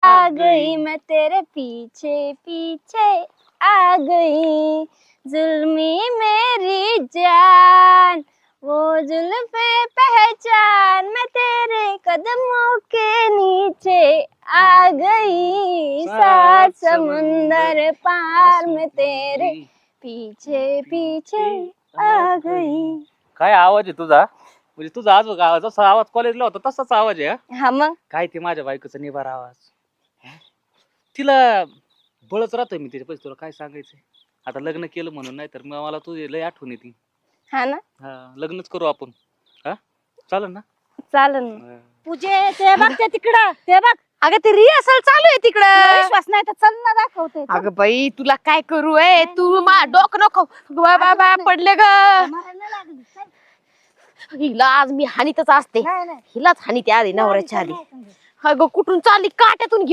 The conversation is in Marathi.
आ गई मैं तेरे पीछे पीछे आ गई, जुल्मी मेरी जान वो जुल्फे पहचान, मैं तेरे कदमों के नीचे आ गई, सात समुंदर पार मैं तेरे पीछे पीछे आ गई. काय आवाज आहे तुझा? म्हणजे तुझा आज जसा आवाज कॉलेजला होता तसाच आवाज आहे हा? हा मग काय ते माझ्या बायकोचा निभार आवाज. हा? तिला बळच राहतोय मी तिच्या पैसे. तुला काय सांगायचंय, आता लग्न केलं म्हणून, नाही तर मला तुझी लय आठवण येते. हा ना हा, लग्नच करू आपण. हा, चालेल ना? चालेल. हा. पूजे ते बघ ते तिकडं ते बघ. अगं ते रिहर्सल चालू आहे तुला तिकडं. विश्वास नाही तर चल ना दाखवते. अगं बाई तुला काय करू आहे, तू मा डोकं नको बाबा पडले ग. मरायला लागली. चल. हिला आज मी हानीतच असते, नाही नाही हिलाच हानी त्या आधी नवऱ्याच्या आधी. नाही, नाही. अगं कुठून चालली काट्यातून घेऊन.